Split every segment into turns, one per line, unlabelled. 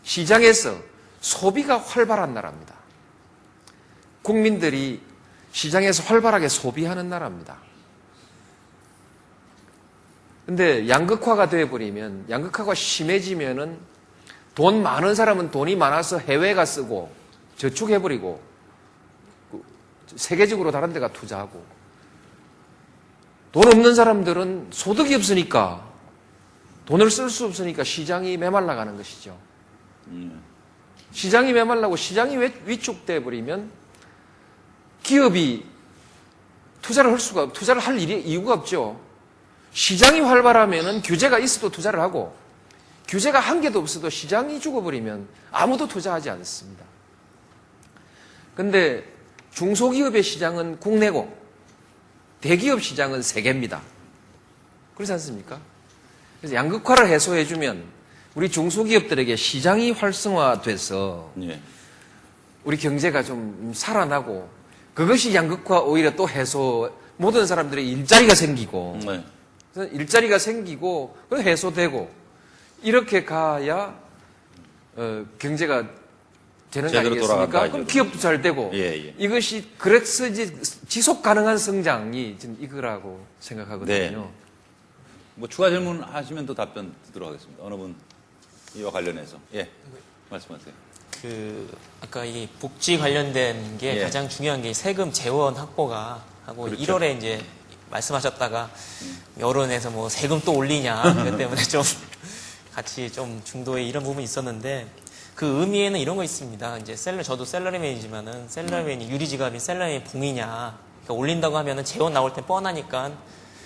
시장에서 소비가 활발한 나라입니다. 국민들이 시장에서 활발하게 소비하는 나라입니다. 근데 양극화가 되어버리면, 양극화가 심해지면은 돈 많은 사람은 돈이 많아서 해외 가 쓰고 저축해버리고 세계적으로 다른 데가 투자하고, 돈 없는 사람들은 소득이 없으니까 돈을 쓸 수 없으니까 시장이 메말라가는 것이죠. 시장이 메말라고 시장이 위축돼 버리면 기업이 투자를 할 이유가 없죠. 시장이 활발하면은 규제가 있어도 투자를 하고, 규제가 한 개도 없어도 시장이 죽어버리면 아무도 투자하지 않습니다. 근데 중소기업의 시장은 국내고 대기업 시장은 세계입니다. 그렇지 않습니까? 그래서 양극화를 해소해주면 우리 중소기업들에게 시장이 활성화돼서 우리 경제가 좀 살아나고, 그것이 양극화 오히려 또 해소, 모든 사람들의 일자리가 생기고, 일자리가 생기고 해소되고, 이렇게 가야 경제가 되는 거 아니겠습니까? 그럼 기업도 잘 되고, 이것이 그래서 이제 지속 가능한 성장이 지금 이거라고 생각하거든요.
뭐 추가 질문 하시면 또 답변 드리도록 하겠습니다. 어느 분 이와 관련해서 말씀하세요.
아까 이 복지 관련된 게 가장 중요한 게 세금 재원 확보가 하고, 그렇죠. 1월에 이제 말씀하셨다가 여론에서 뭐 세금 또 올리냐 그것 때문에 좀 같이 좀 중도에 이런 부분이 있었는데, 그 의미에는 이런 거 있습니다. 이제 저도 셀러리맨이지만은 셀러리맨이 유리지갑인 셀러리맨이 봉이냐, 그러니까 올린다고 하면은 재원 나올 때 뻔하니까,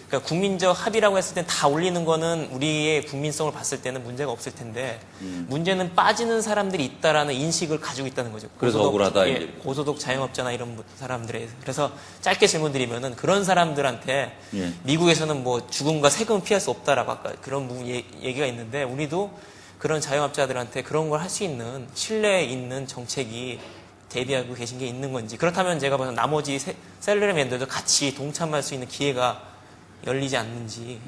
그러니까 국민적 합의라고 했을 땐 다 올리는 거는 우리의 국민성을 봤을 때는 문제가 없을 텐데, 문제는 빠지는 사람들이 있다라는 인식을 가지고 있다는 거죠.
그래서 억울하다.
고소득 자영업자나 이런 사람들에. 그래서 짧게 질문드리면은 그런 사람들한테 미국에서는 뭐 죽음과 세금을 피할 수 없다라고 아까 그런 부분 얘기가 있는데, 우리도 그런 자영업자들한테 그런 걸 할 수 있는 신뢰 있는 정책이 대비하고 계신 게 있는 건지, 그렇다면 제가 봐서 나머지 셀러리맨들도 같이 동참할 수 있는 기회가 열리지 않는지.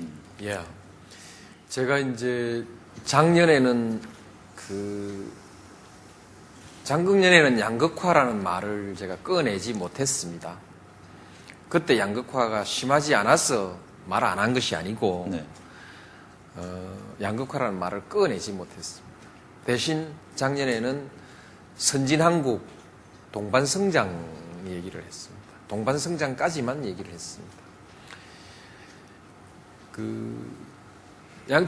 제가 이제 작년에는 장금년에는 양극화라는 말을 제가 꺼내지 못했습니다. 그때 양극화가 심하지 않아서 말 안 한 것이 아니고, 양극화라는 말을 꺼내지 못했습니다. 대신 작년에는 선진한국 동반성장 얘기를 했습니다. 동반성장까지만 얘기를 했습니다.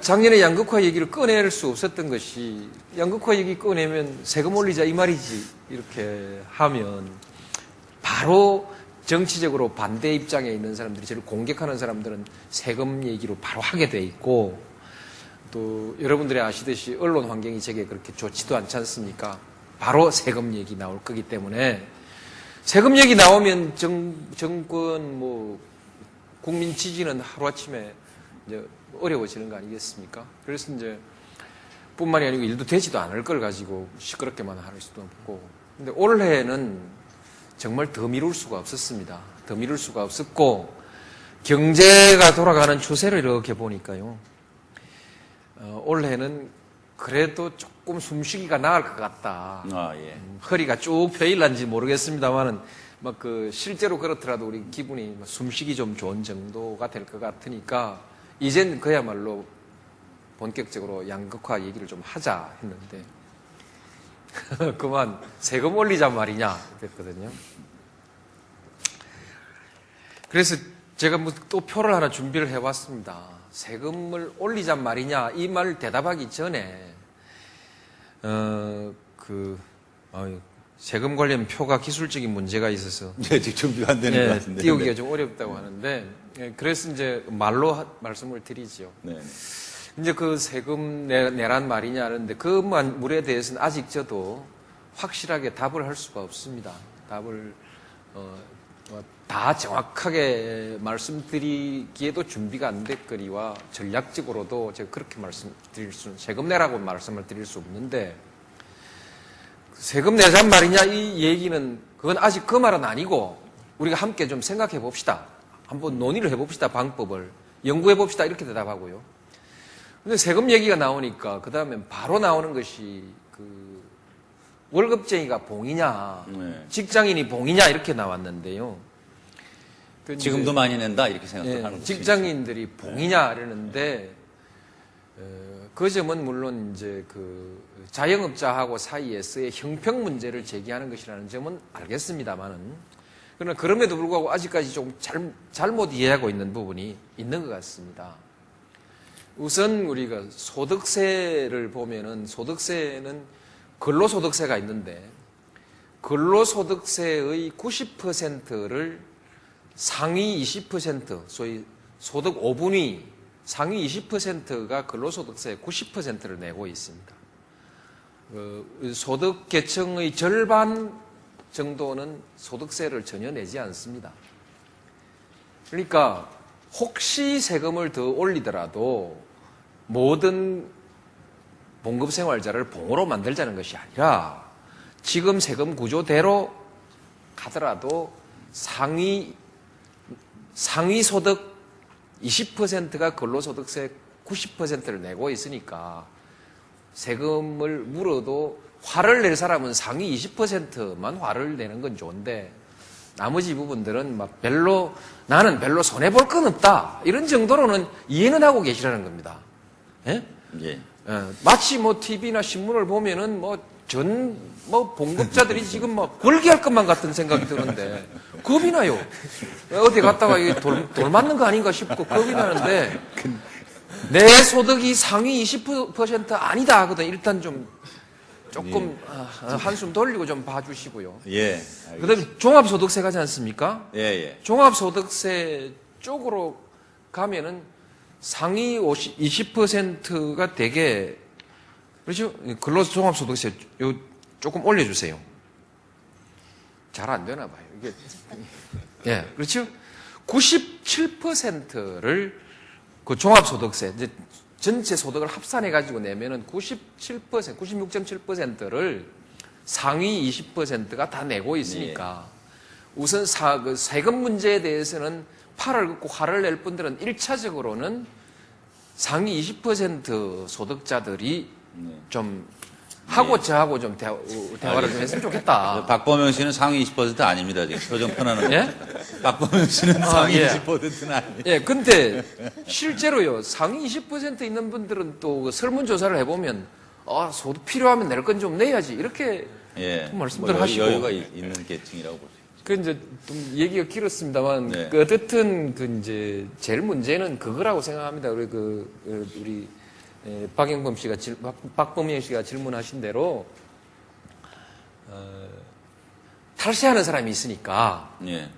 작년에 양극화 얘기를 꺼낼 수 없었던 것이, 양극화 얘기 꺼내면 세금 올리자 이 말이지 이렇게 하면 바로 정치적으로 반대 입장에 있는 사람들이, 저를 공격하는 사람들은 세금 얘기로 바로 하게 돼 있고, 또 여러분들이 아시듯이 언론 환경이 제게 그렇게 좋지도 않지 않습니까? 바로 세금 얘기 나올 거기 때문에, 세금 얘기 나오면 정권 국민 지지는 하루아침에 이제 어려워지는 거 아니겠습니까? 그래서 이제 뿐만이 아니고 일도 되지도 않을 걸 가지고 시끄럽게만 할 수도 없고, 근데 올해는 정말 더 미룰 수가 없었습니다. 더 미룰 수가 없었고, 경제가 돌아가는 추세를 이렇게 보니까요, 올해는 그래도 조금 숨쉬기가 나을 것 같다. 허리가 쭉 펴일란지 모르겠습니다만은 실제로 그렇더라도 우리 기분이 숨쉬기 좀 좋은 정도가 될 것 같으니까, 이젠 그야말로 본격적으로 양극화 얘기를 좀 하자 했는데, 그만 세금 올리자 말이냐 그랬거든요. 그래서 제가 또 표를 하나 준비를 해왔습니다. 세금을 올리자 말이냐 이 말 대답하기 전에 세금 관련 표가 기술적인 문제가 있어서
지금 준비가 안 되는 것 같은데
띄우기가 좀 어렵다고 하는데, 그래서 이제 말로 말씀을 드리죠. 이제 그 세금 내란 말이냐 하는데, 그 물에 대해서는 아직 저도 확실하게 답을 할 수가 없습니다. 답을 다 정확하게 말씀드리기에도 준비가 안 됐거니와 전략적으로도 제가 그렇게 세금 내라고 말씀을 드릴 수 없는데, 세금 내란 말이냐 이 얘기는 그건 아직 그 말은 아니고, 우리가 함께 좀 생각해 봅시다. 한번 논의를 해 봅시다. 방법을 연구해 봅시다. 이렇게 대답하고요. 근데 세금 얘기가 나오니까 그 다음에 바로 나오는 것이 그 월급쟁이가 봉이냐,
네.
직장인이 봉이냐 이렇게 나왔는데요. 그 이제
지금도 많이 낸다 이렇게 생각하는 거죠.
직장인들이 봉이냐 이러는데 그 점은 물론 이제 그 자영업자하고 사이에서의 형평 문제를 제기하는 것이라는 점은 알겠습니다만은 그러나 그럼에도 불구하고 아직까지 좀 잘못 이해하고 있는 부분이 있는 것 같습니다. 우선 우리가 소득세를 보면은 소득세는 근로소득세가 있는데 근로소득세의 90%를 상위 20%, 소위 소득 5분위 상위 20%가 근로소득세 90%를 내고 있습니다. 소득 계층의 절반 정도는 소득세를 전혀 내지 않습니다. 그러니까 혹시 세금을 더 올리더라도 모든 봉급생활자를 봉으로 만들자는 것이 아니라 지금 세금 구조대로 가더라도 상위 소득 20%가 근로소득세 90%를 내고 있으니까 세금을 물어도 화를 낼 사람은 상위 20%만 화를 내는 건 좋은데 나머지 부분들은 막 나는 별로 손해볼 건 없다 이런 정도로는 이해는 하고 계시라는 겁니다. 예?
예.
마치 뭐 TV나 신문을 보면은 봉급자들이 지금 벌기할 것만 같은 생각이 드는데 겁이 나요. 어디 갔다가 이게 돌 맞는 거 아닌가 싶고 겁이 나는데 내 소득이 상위 20% 아니다 하거든. 일단 조금 한숨 돌리고 좀 봐주시고요.
예.
그다음에 종합소득세 가지 않습니까?
예, 예.
종합소득세 쪽으로 가면은 상위 20%가 되게 그렇죠? 근로종합소득세 조금 올려주세요. 잘 안 되나 봐요. 이게 예, 그렇죠? 97%를 그 종합소득세 이제 전체 소득을 합산해 가지고 내면은 96.7%를 상위 20%가 다 내고 있으니까 우선 그 세금 문제에 대해서는 팔을 긋고 화를 낼 분들은 1차적으로는 상위 20% 소득자들이 좀 하고 저하고 좀 대화를 좀 했으면 좋겠다.
박범영 씨는 상위 20% 아닙니다. 지금 표정 편안한.
예?
박범영 씨는 상위
예.
20%는 아닙니다.
예, 근데 실제로요, 상위 20% 있는 분들은 또 그 설문조사를 해보면, 소득 필요하면 낼 건 좀 내야지. 이렇게
예.
말씀들
뭐
하시고.
여유가 있는 계층이라고 볼 수 있죠.
그 이제 좀 얘기가 길었습니다만,
네.
어쨌든 그 이제 제일 문제는 그거라고 생각합니다. 우리 박영범 씨가 박범영 씨가 질문하신 대로 탈세하는 사람이 있으니까.
예.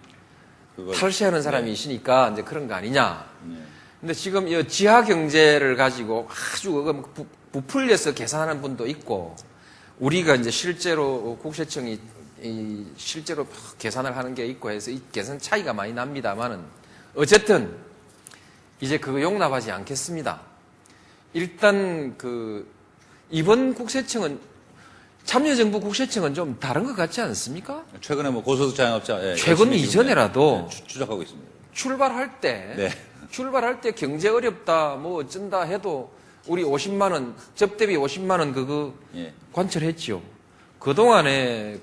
탈세하는 사람이 있으니까 이제 그런 거 아니냐.
예.
근데 지금 이 지하 경제를 가지고 아주 부풀려서 계산하는 분도 있고, 우리가 이제 실제로 국세청이 실제로 계산을 하는 게 있고 해서 이 계산 차이가 많이 납니다만은 어쨌든 이제 그거 용납하지 않겠습니다. 일단 이번 국세청은 참여정부 국세청은 좀 다른 것 같지 않습니까?
최근에 뭐 고소득 자영업자
최근
열심히
이전에라도
추적하고 있습니다.
출발할 때 경제 어렵다 뭐 어쩐다 해도 우리 50만 원 접대비 50만 원 그거
예.
관철했죠. 그동안에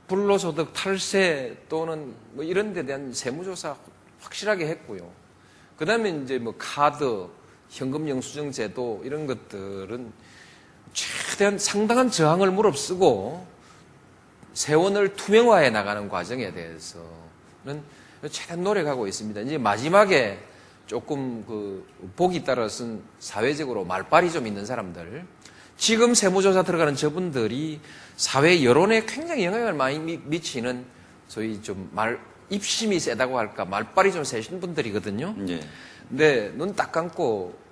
불로소득 탈세 또는 뭐 이런 데 대한 세무조사 확실하게 했고요. 그다음에 이제 뭐 카드, 현금 영수증 제도 이런 것들은 최대한 상당한 저항을 무릅쓰고 세원을 투명화해 나가는 과정에 대해서는 최대한 노력하고 있습니다. 이제 마지막에 조금 보기 따라서는 사회적으로 말빨이 좀 있는 사람들, 지금 세무조사 들어가는 저분들이 사회 여론에 굉장히 영향을 많이 미치는 소위 좀 입심이 세다고 할까, 말빨이 좀 세신 분들이거든요.
예.
근데 눈 딱 감고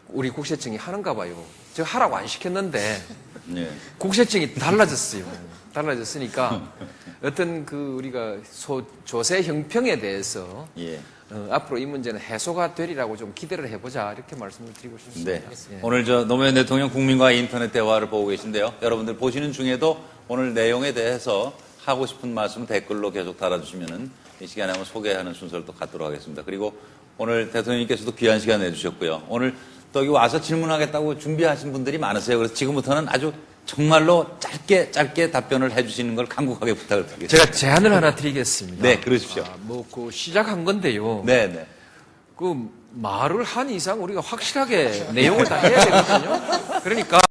우리 국세청이 하는가 봐요. 저 하라고 안 시켰는데
예.
국세청이 달라졌어요. 달라졌으니까 어떤 우리가 조세 형평에 대해서
예.
앞으로 이 문제는 해소가 되리라고 좀 기대를 해보자 이렇게 말씀을 드리고 싶습니다.
네.
예.
오늘 노무현 대통령 국민과 인터넷 대화를 보고 계신데요. 여러분들 보시는 중에도 오늘 내용에 대해서 하고 싶은 말씀 댓글로 계속 달아주시면은 이 시간에 한번 소개하는 순서를 또 갖도록 하겠습니다. 그리고 오늘 대통령님께서도 귀한 시간 내주셨고요. 오늘 또 여기 와서 질문하겠다고 준비하신 분들이 많으세요. 그래서 지금부터는 아주 정말로 짧게 답변을 해주시는 걸 간곡하게 부탁을 드리겠습니다.
제가 제안을 하나 드리겠습니다.
네, 그러십시오.
그 시작한 건데요.
네, 네.
그 말을 한 이상 우리가 확실하게 내용을 다 해야 되거든요. 그러니까